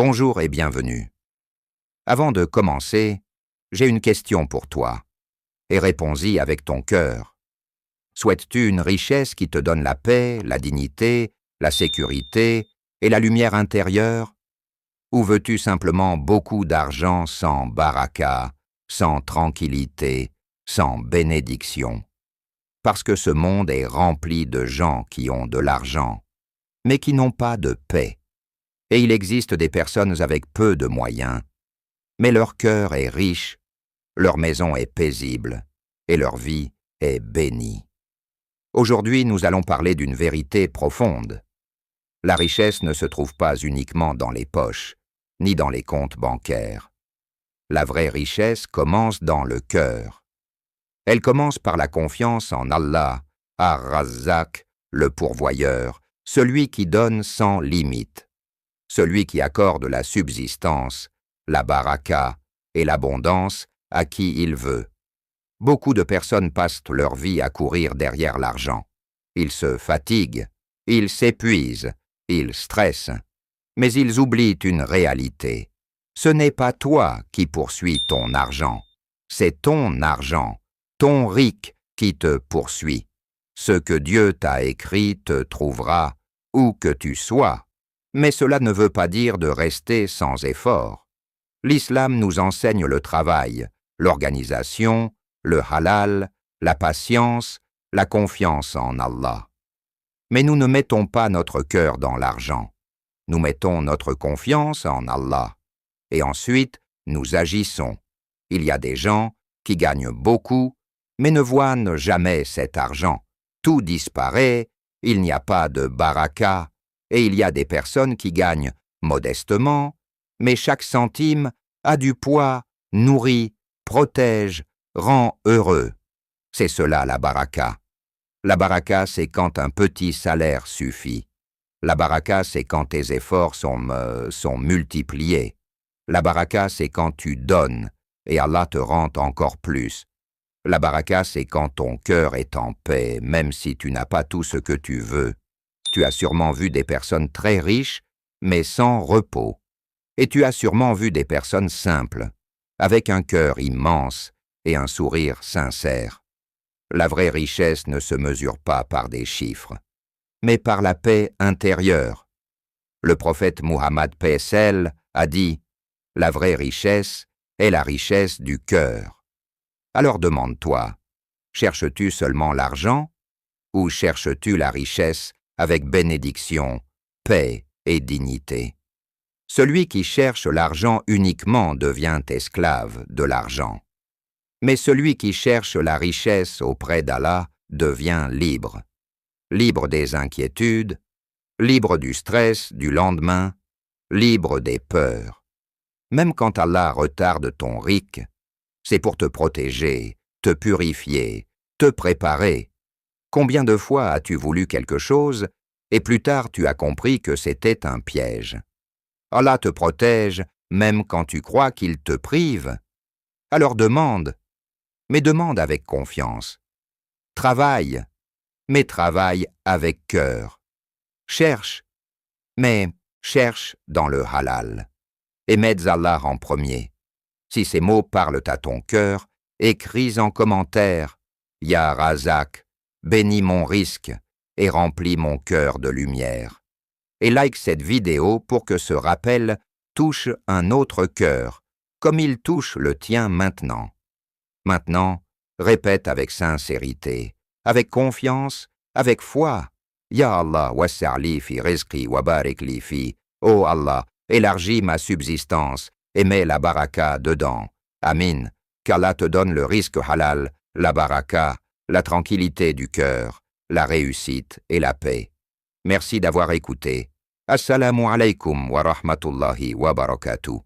Bonjour et bienvenue. Avant de commencer, j'ai une question pour toi, et réponds-y avec ton cœur. Souhaites-tu une richesse qui te donne la paix, la dignité, la sécurité et la lumière intérieure? Ou veux-tu simplement beaucoup d'argent sans baraka, sans tranquillité, sans bénédiction? Parce que ce monde est rempli de gens qui ont de l'argent, mais qui n'ont pas de paix. Et il existe des personnes avec peu de moyens, mais leur cœur est riche, leur maison est paisible, et leur vie est bénie. Aujourd'hui, nous allons parler d'une vérité profonde. La richesse ne se trouve pas uniquement dans les poches, ni dans les comptes bancaires. La vraie richesse commence dans le cœur. Elle commence par la confiance en Allah, Ar-Razzaq, le pourvoyeur, celui qui donne sans limite, celui qui accorde la subsistance, la baraka et l'abondance à qui il veut. Beaucoup de personnes passent leur vie à courir derrière l'argent. Ils se fatiguent, ils s'épuisent, ils stressent, mais ils oublient une réalité. Ce n'est pas toi qui poursuis ton argent, c'est ton argent, ton RIC qui te poursuit. Ce que Dieu t'a écrit te trouvera où que tu sois, mais cela ne veut pas dire de rester sans effort. L'islam nous enseigne le travail, l'organisation, le halal, la patience, la confiance en Allah. Mais nous ne mettons pas notre cœur dans l'argent. Nous mettons notre confiance en Allah. Et ensuite, nous agissons. Il y a des gens qui gagnent beaucoup, mais ne voient jamais cet argent. Tout disparaît, il n'y a pas de baraka, et il y a des personnes qui gagnent modestement, mais chaque centime a du poids, nourrit, protège, rend heureux. C'est cela la baraka. La baraka, c'est quand un petit salaire suffit. La baraka, c'est quand tes efforts sont multipliés. La baraka, c'est quand tu donnes et Allah te rend encore plus. La baraka, c'est quand ton cœur est en paix, même si tu n'as pas tout ce que tu veux. Tu as sûrement vu des personnes très riches, mais sans repos. Et tu as sûrement vu des personnes simples, avec un cœur immense et un sourire sincère. La vraie richesse ne se mesure pas par des chiffres, mais par la paix intérieure. Le prophète Muhammad PSL a dit « La vraie richesse est la richesse du cœur ». Alors demande-toi, cherches-tu seulement l'argent ou cherches-tu la richesse avec bénédiction, paix et dignité? Celui qui cherche l'argent uniquement devient esclave de l'argent. Mais celui qui cherche la richesse auprès d'Allah devient libre. Libre des inquiétudes, libre du stress du lendemain, libre des peurs. Même quand Allah retarde ton RIC, c'est pour te protéger, te purifier, te préparer. Combien de fois as-tu voulu quelque chose et plus tard tu as compris que c'était un piège? Allah te protège même quand tu crois qu'il te prive. Alors demande, mais demande avec confiance. Travaille, mais travaille avec cœur. Cherche, mais cherche dans le halal. Et mets Allah en premier. Si ces mots parlent à ton cœur, écris en commentaire « Ya Razak, bénis mon risque et remplis mon cœur de lumière ». Et like cette vidéo pour que ce rappel touche un autre cœur, comme il touche le tien maintenant. Maintenant, répète avec sincérité, avec confiance, avec foi. Ya Allah, wassa'li fi rizqi wa barik li fi. Oh Allah, élargis ma subsistance et mets la baraka dedans. Amin. Qu'Allah te donne le risque halal, la baraka, la tranquillité du cœur, la réussite et la paix. Merci d'avoir écouté. Assalamu alaikum wa rahmatullahi wa barakatuh.